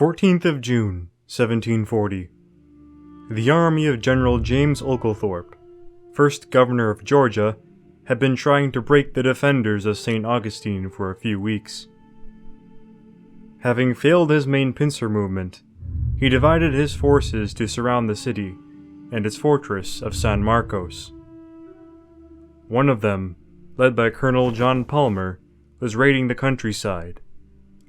14th of June, 1740. The army of General James Oglethorpe, first governor of Georgia, had been trying to break the defenders of St. Augustine for a few weeks. Having failed his main pincer movement, he divided his forces to surround the city and its fortress of San Marcos. One of them, led by Colonel John Palmer, was raiding the countryside,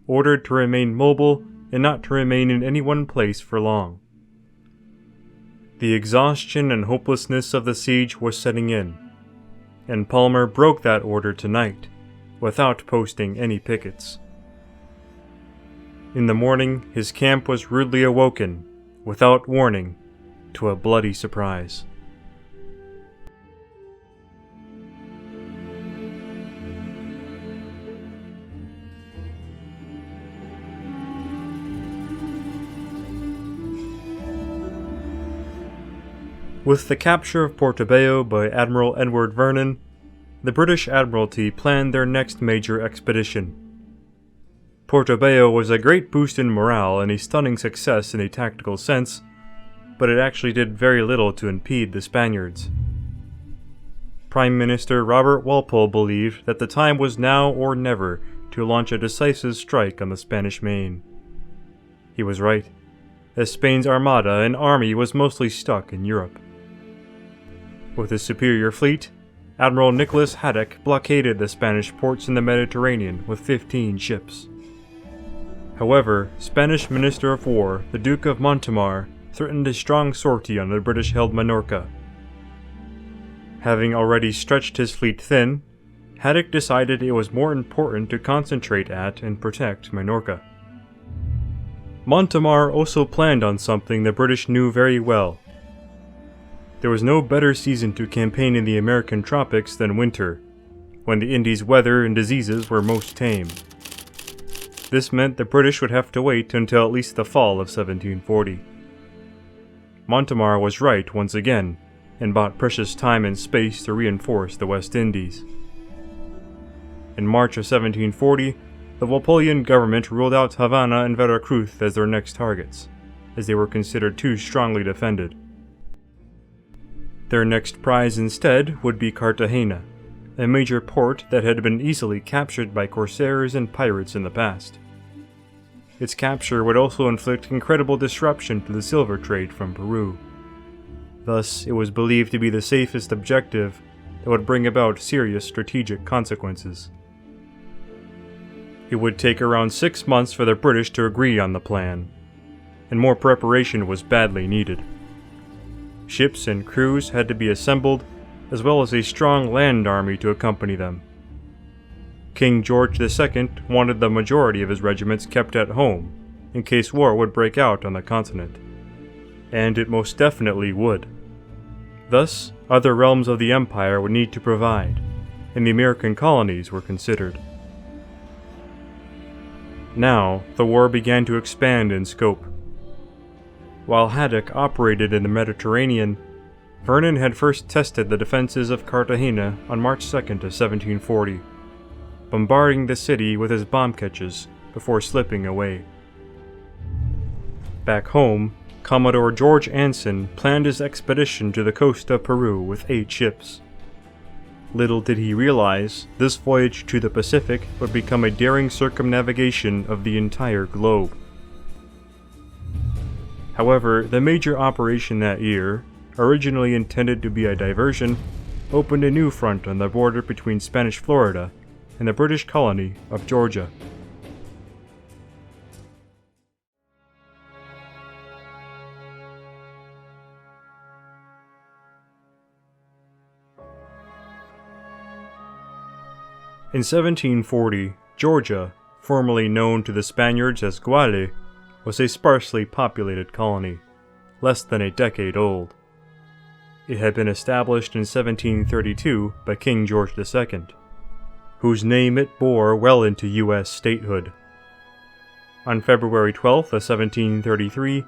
ordered to remain mobile and not to remain in any one place for long. The exhaustion and hopelessness of the siege was setting in, and Palmer broke that order tonight, without posting any pickets. In the morning, his camp was rudely awoken, without warning, to a bloody surprise. With the capture of Porto by Admiral Edward Vernon, the British Admiralty planned their next major expedition. Porto was a great boost in morale and a stunning success in a tactical sense, but it actually did very little to impede the Spaniards. Prime Minister Robert Walpole believed that the time was now or never to launch a decisive strike on the Spanish Main. He was right, as Spain's armada and army was mostly stuck in Europe. With his superior fleet, Admiral Nicholas Haddock blockaded the Spanish ports in the Mediterranean with 15 ships. However, Spanish Minister of War, the Duke of Montemar, threatened a strong sortie on the British-held Minorca. Having already stretched his fleet thin, Haddock decided it was more important to concentrate at and protect Minorca. Montemar also planned on something the British knew very well. There was no better season to campaign in the American tropics than winter, when the Indies' weather and diseases were most tame. This meant the British would have to wait until at least the fall of 1740. Montemar was right once again, and bought precious time and space to reinforce the West Indies. In March of 1740, the Walpolean government ruled out Havana and Veracruz as their next targets, as they were considered too strongly defended. Their next prize instead would be Cartagena, a major port that had been easily captured by corsairs and pirates in the past. Its capture would also inflict incredible disruption to the silver trade from Peru. Thus, it was believed to be the safest objective that would bring about serious strategic consequences. It would take around 6 months for the British to agree on the plan, and more preparation was badly needed. Ships and crews had to be assembled, as well as a strong land army to accompany them. King George II wanted the majority of his regiments kept at home, in case war would break out on the continent. And it most definitely would. Thus, other realms of the empire would need to provide, and the American colonies were considered. Now, the war began to expand in scope. While Haddock operated in the Mediterranean, Vernon had first tested the defenses of Cartagena on March 2nd of 1740, bombarding the city with his bomb catches before slipping away. Back home, Commodore George Anson planned his expedition to the coast of Peru with 8 ships. Little did he realize, this voyage to the Pacific would become a daring circumnavigation of the entire globe. However, the major operation that year, originally intended to be a diversion, opened a new front on the border between Spanish Florida and the British colony of Georgia. In 1740, Georgia, formerly known to the Spaniards as Guale, was a sparsely populated colony, less than a decade old. It had been established in 1732 by King George II, whose name it bore well into U.S. statehood. On February 12th of 1733,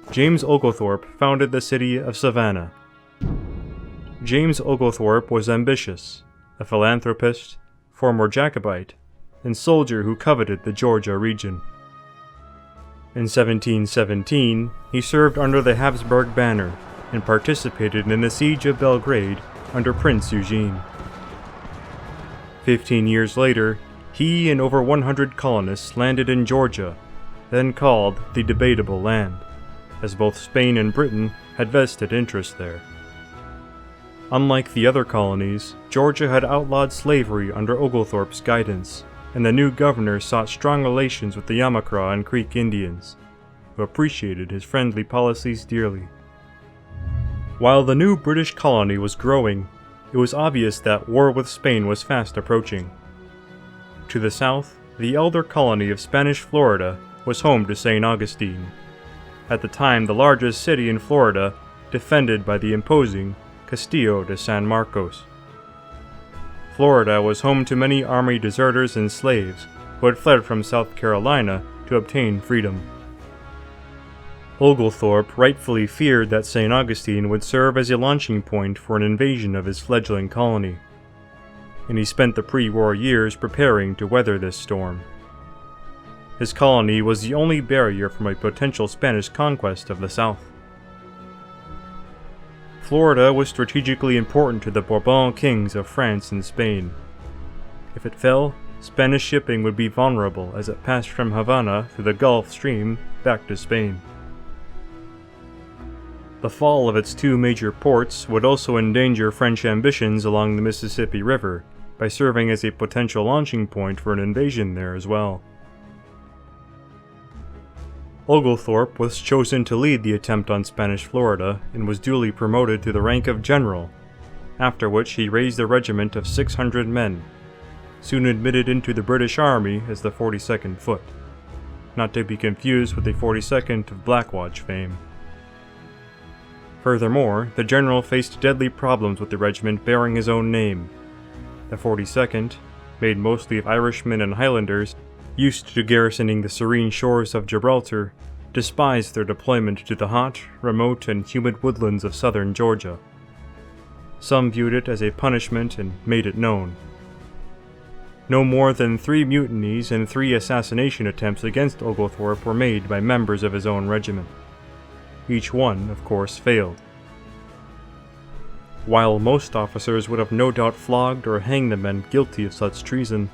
James Oglethorpe founded the city of Savannah. James Oglethorpe was ambitious, a philanthropist, former Jacobite, and soldier who coveted the Georgia region. In 1717, he served under the Habsburg banner and participated in the siege of Belgrade under Prince Eugene. 15 years later, he and over 100 colonists landed in Georgia, then called the Debatable Land, as both Spain and Britain had vested interest there. Unlike the other colonies, Georgia had outlawed slavery under Oglethorpe's guidance, and the new governor sought strong relations with the Yamacraw and Creek Indians, who appreciated his friendly policies dearly. While the new British colony was growing, it was obvious that war with Spain was fast approaching. To the south, the elder colony of Spanish Florida was home to St. Augustine, at the time the largest city in Florida, defended by the imposing Castillo de San Marcos. Florida was home to many army deserters and slaves who had fled from South Carolina to obtain freedom. Oglethorpe rightfully feared that St. Augustine would serve as a launching point for an invasion of his fledgling colony, and he spent the pre-war years preparing to weather this storm. His colony was the only barrier from a potential Spanish conquest of the South. Florida was strategically important to the Bourbon kings of France and Spain. If it fell, Spanish shipping would be vulnerable as it passed from Havana through the Gulf Stream back to Spain. The fall of its two major ports would also endanger French ambitions along the Mississippi River by serving as a potential launching point for an invasion there as well. Oglethorpe was chosen to lead the attempt on Spanish Florida and was duly promoted to the rank of general, after which he raised a regiment of 600 men, soon admitted into the British Army as the 42nd Foot, not to be confused with the 42nd of Blackwatch fame. Furthermore, the general faced deadly problems with the regiment bearing his own name. The 42nd, made mostly of Irishmen and Highlanders, used to garrisoning the serene shores of Gibraltar, despised their deployment to the hot, remote, and humid woodlands of southern Georgia. Some viewed it as a punishment and made it known. No more than 3 mutinies and 3 assassination attempts against Oglethorpe were made by members of his own regiment. Each one, of course, failed. While most officers would have no doubt flogged or hanged the men guilty of such treason,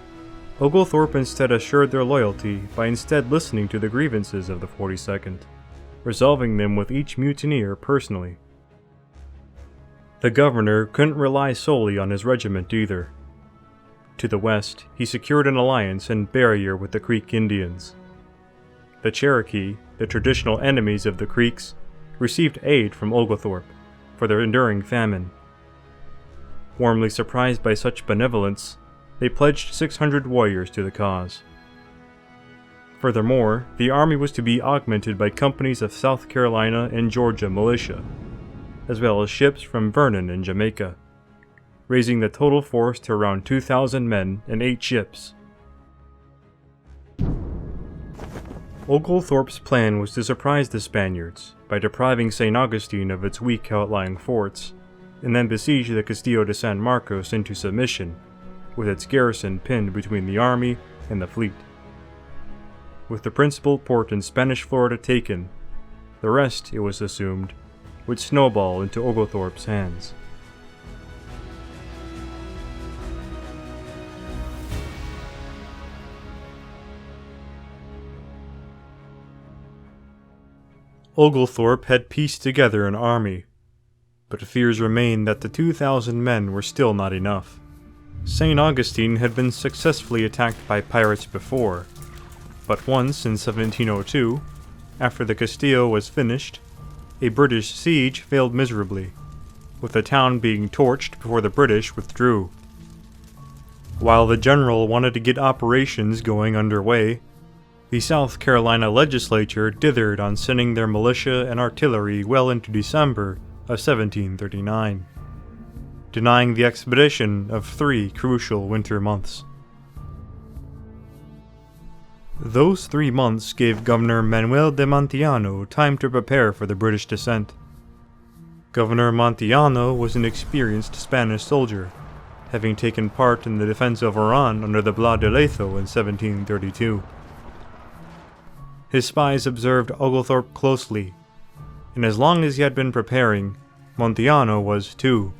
Oglethorpe instead assured their loyalty by instead listening to the grievances of the 42nd, resolving them with each mutineer personally. The governor couldn't rely solely on his regiment either. To the west, he secured an alliance and barrier with the Creek Indians. The Cherokee, the traditional enemies of the Creeks, received aid from Oglethorpe for their enduring famine. Warmly surprised by such benevolence, they pledged 600 warriors to the cause. Furthermore, the army was to be augmented by companies of South Carolina and Georgia militia, as well as ships from Vernon and Jamaica, raising the total force to around 2,000 men and 8 ships. Oglethorpe's plan was to surprise the Spaniards by depriving St. Augustine of its weak outlying forts, and then besiege the Castillo de San Marcos into submission, with its garrison pinned between the army and the fleet. With the principal port in Spanish Florida taken, the rest, it was assumed, would snowball into Oglethorpe's hands. Oglethorpe had pieced together an army, but fears remained that the 2,000 men were still not enough. St. Augustine had been successfully attacked by pirates before, but once in 1702, after the Castillo was finished, a British siege failed miserably, with the town being torched before the British withdrew. While the general wanted to get operations going underway, the South Carolina legislature dithered on sending their militia and artillery well into December of 1739, denying the expedition of 3 crucial winter months. Those 3 months gave Governor Manuel de Montillano time to prepare for the British descent. Governor Montillano was an experienced Spanish soldier, having taken part in the defense of Oran under the Blas de Lezo in 1732. His spies observed Oglethorpe closely, and as long as he had been preparing, Montiano was too.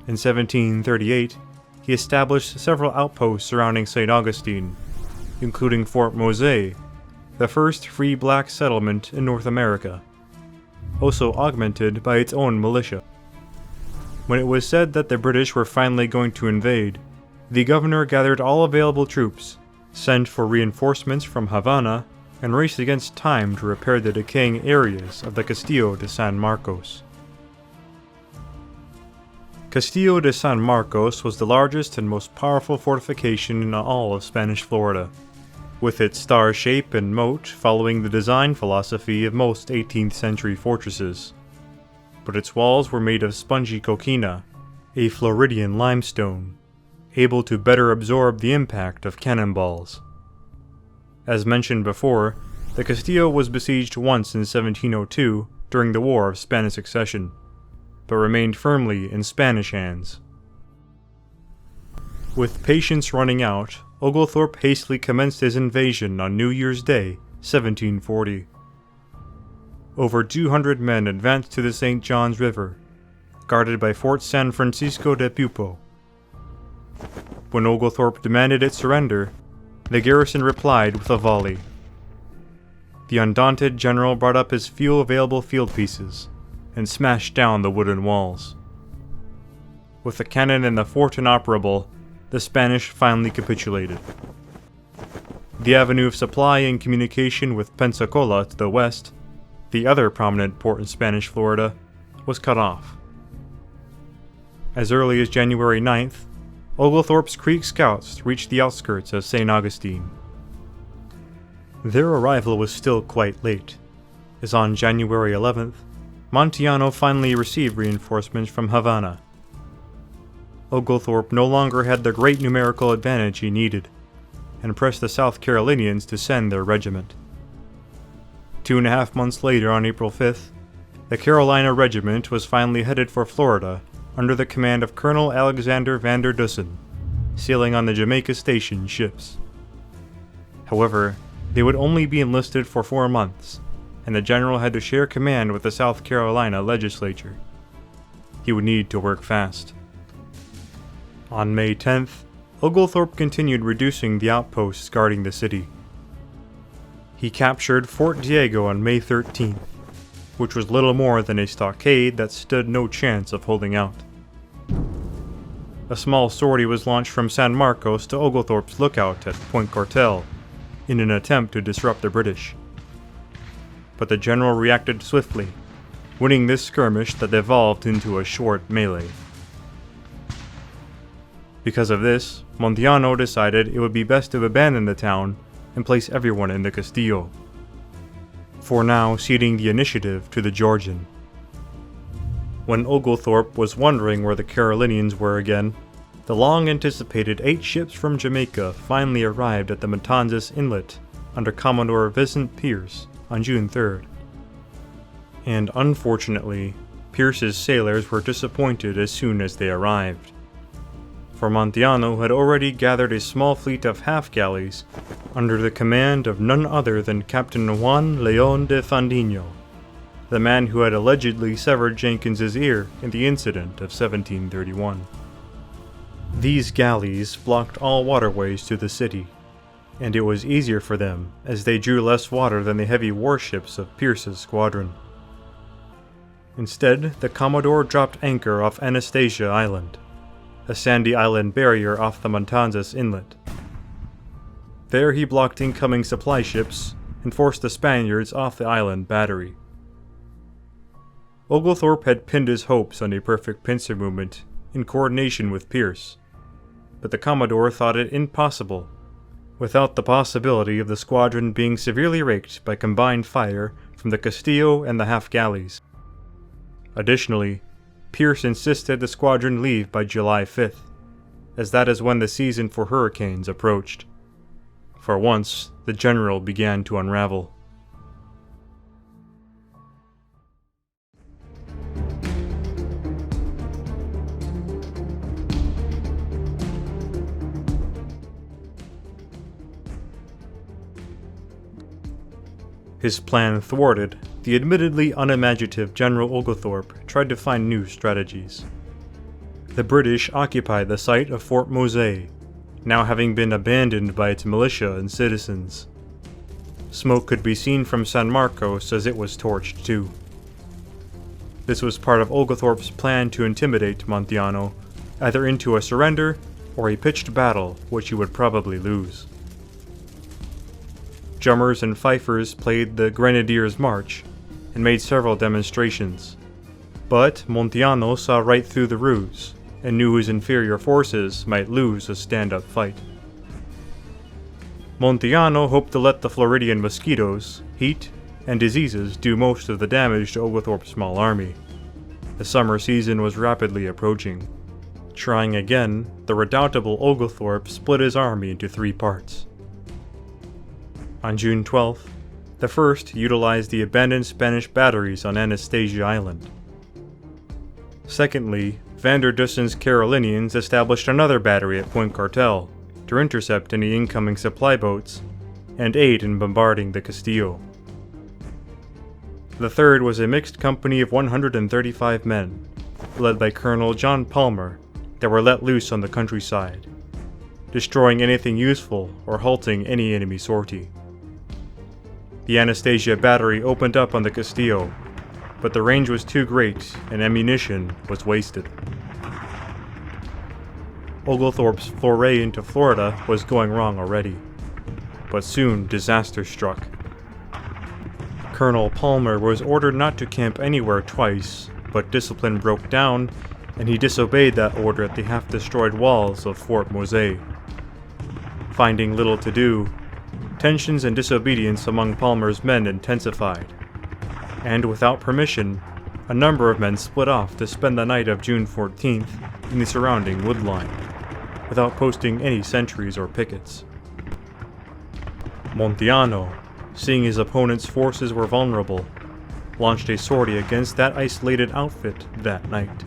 In 1738, he established several outposts surrounding St. Augustine, including Fort Mosa, the first free black settlement in North America, also augmented by its own militia. When it was said that the British were finally going to invade, the governor gathered all available troops, sent for reinforcements from Havana, and raced against time to repair the decaying areas of the Castillo de San Marcos. Castillo de San Marcos was the largest and most powerful fortification in all of Spanish Florida, with its star shape and moat following the design philosophy of most 18th century fortresses. But its walls were made of spongy coquina, a Floridian limestone, able to better absorb the impact of cannonballs. As mentioned before, the Castillo was besieged once in 1702 during the War of Spanish Succession, but remained firmly in Spanish hands. With patience running out, Oglethorpe hastily commenced his invasion on New Year's Day, 1740. Over 200 men advanced to the St. Johns River, guarded by Fort San Francisco de Pupo. When Oglethorpe demanded its surrender, the garrison replied with a volley. The undaunted general brought up his few available field pieces and smashed down the wooden walls. With the cannon and the fort inoperable, the Spanish finally capitulated. The avenue of supply and communication with Pensacola to the west, the other prominent port in Spanish Florida, was cut off. As early as January 9th, Oglethorpe's Creek scouts reached the outskirts of St. Augustine. Their arrival was still quite late, as on January 11th, Montiano finally received reinforcements from Havana. Oglethorpe no longer had the great numerical advantage he needed, and pressed the South Carolinians to send their regiment. 2.5 months later, on April 5th, the Carolina Regiment was finally headed for Florida under the command of Colonel Alexander Vander Dussen, sailing on the Jamaica Station ships. However, they would only be enlisted for 4 months, and the general had to share command with the South Carolina legislature. He would need to work fast. On May 10th, Oglethorpe continued reducing the outposts guarding the city. He captured Fort Diego on May 13th, which was little more than a stockade that stood no chance of holding out. A small sortie was launched from San Marcos to Oglethorpe's lookout at Point Cartel, in an attempt to disrupt the British. But the general reacted swiftly, winning this skirmish that evolved into a short melee. Because of this, Montiano decided it would be best to abandon the town and place everyone in the Castillo, for now ceding the initiative to the Georgian. When Oglethorpe was wondering where the Carolinians were again, the long-anticipated 8 ships from Jamaica finally arrived at the Matanzas Inlet under Commodore Vincent Pierce on June 3rd. And unfortunately, Pierce's sailors were disappointed as soon as they arrived. For Montiano had already gathered a small fleet of half-galleys under the command of none other than Captain Juan León de Fandino, the man who had allegedly severed Jenkins's ear in the incident of 1731. These galleys blocked all waterways to the city, and it was easier for them as they drew less water than the heavy warships of Pierce's squadron. Instead, the Commodore dropped anchor off Anastasia Island, a sandy island barrier off the Matanzas Inlet. There he blocked incoming supply ships and forced the Spaniards off the island battery. Oglethorpe had pinned his hopes on a perfect pincer movement in coordination with Pierce, but the Commodore thought it impossible, without the possibility of the squadron being severely raked by combined fire from the Castillo and the half-galleys. Additionally, Pierce insisted the squadron leave by July 5th, as that is when the season for hurricanes approached. For once, the general began to unravel. His plan thwarted, the admittedly unimaginative General Oglethorpe tried to find new strategies. The British occupied the site of Fort Mosa, now having been abandoned by its militia and citizens. Smoke could be seen from San Marcos as it was torched too. This was part of Oglethorpe's plan to intimidate Montiano, either into a surrender or a pitched battle which he would probably lose. Drummers and fifers played the Grenadiers' March and made several demonstrations, but Montiano saw right through the ruse and knew his inferior forces might lose a stand-up fight. Montiano hoped to let the Floridian mosquitoes, heat, and diseases do most of the damage to Oglethorpe's small army. The summer season was rapidly approaching. Trying again, the redoubtable Oglethorpe split his army into 3 parts. On June 12th, the 1st utilized the abandoned Spanish batteries on Anastasia Island. Secondly, Van der Dussen's Carolinians established another battery at Point Cartel to intercept any incoming supply boats and aid in bombarding the Castillo. The 3rd was a mixed company of 135 men, led by Colonel John Palmer, that were let loose on the countryside, destroying anything useful or halting any enemy sortie. The Anastasia battery opened up on the Castillo, but the range was too great and ammunition was wasted. Oglethorpe's foray into Florida was going wrong already, but soon disaster struck. Colonel Palmer was ordered not to camp anywhere twice, but discipline broke down and he disobeyed that order at the half-destroyed walls of Fort Mosa. Finding little to do, tensions and disobedience among Palmer's men intensified, and without permission, a number of men split off to spend the night of June 14th in the surrounding woodline, without posting any sentries or pickets. Montiano, seeing his opponent's forces were vulnerable, launched a sortie against that isolated outfit that night.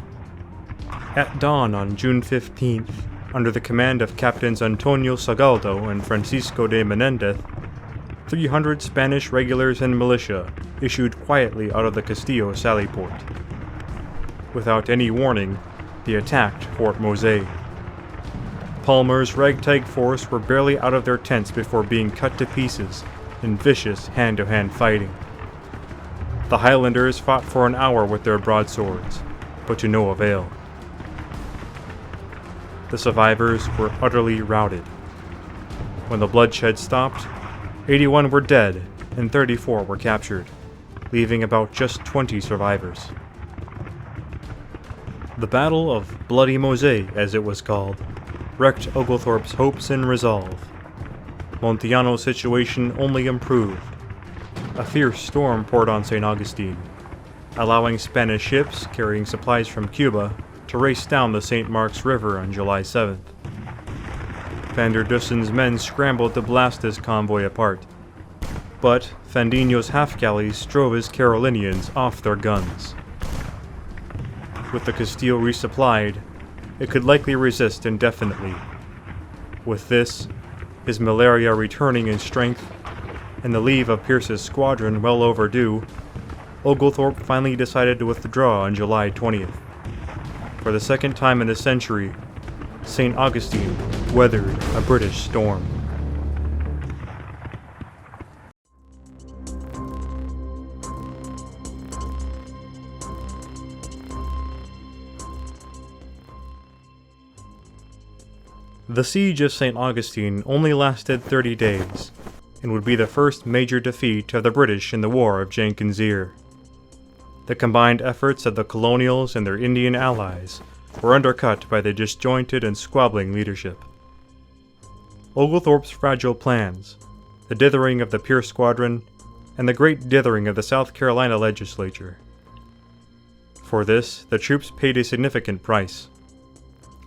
At dawn on June 15th, under the command of Captains Antonio Sagaldo and Francisco de Menendez, 300 Spanish regulars and militia issued quietly out of the Castillo sally port. Without any warning, they attacked Fort Mosa. Palmer's ragtag force were barely out of their tents before being cut to pieces in vicious hand-to-hand fighting. The Highlanders fought for an hour with their broadswords, but to no avail. The survivors were utterly routed. When the bloodshed stopped, 81 were dead and 34 were captured, leaving about just 20 survivors. The Battle of Bloody Mosa, as it was called, wrecked Oglethorpe's hopes and resolve. Montiano's situation only improved. A fierce storm poured on St. Augustine, allowing Spanish ships carrying supplies from Cuba to race down the St. Mark's River on July 7th. Van der Dussen's men scrambled to blast this convoy apart, but Fandino's half-galleys drove his Carolinians off their guns. With the Castillo resupplied, it could likely resist indefinitely. With this, his malaria returning in strength, and the leave of Pierce's squadron well overdue, Oglethorpe finally decided to withdraw on July 20th. For the second time in a century, St. Augustine weathered a British storm. The siege of St. Augustine only lasted 30 days, and would be the first major defeat of the British in the War of Jenkin's Ear. The combined efforts of the colonials and their Indian allies were undercut by the disjointed and squabbling leadership. Oglethorpe's fragile plans, the dithering of the Pierce Squadron, and the great dithering of the South Carolina legislature. For this, the troops paid a significant price.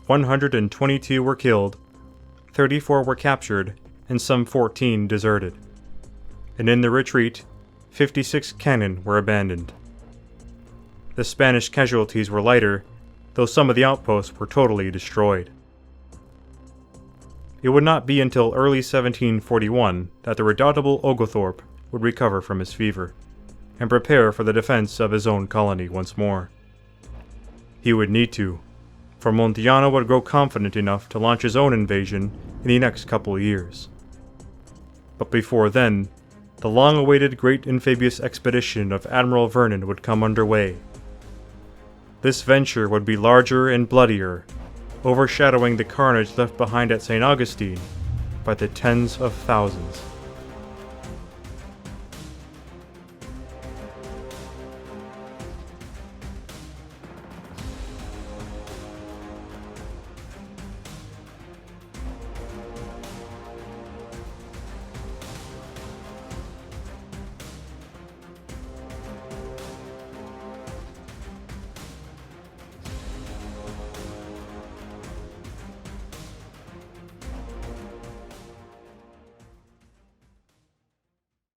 122 were killed, 34 were captured, and some 14 deserted. And in the retreat, 56 cannon were abandoned. The Spanish casualties were lighter, though some of the outposts were totally destroyed. It would not be until early 1741 that the redoubtable Oglethorpe would recover from his fever, and prepare for the defense of his own colony once more. He would need to, for Montiano would grow confident enough to launch his own invasion in the next couple years. But before then, the long-awaited great amphibious expedition of Admiral Vernon would come underway. This venture would be larger and bloodier, overshadowing the carnage left behind at St. Augustine by the tens of thousands.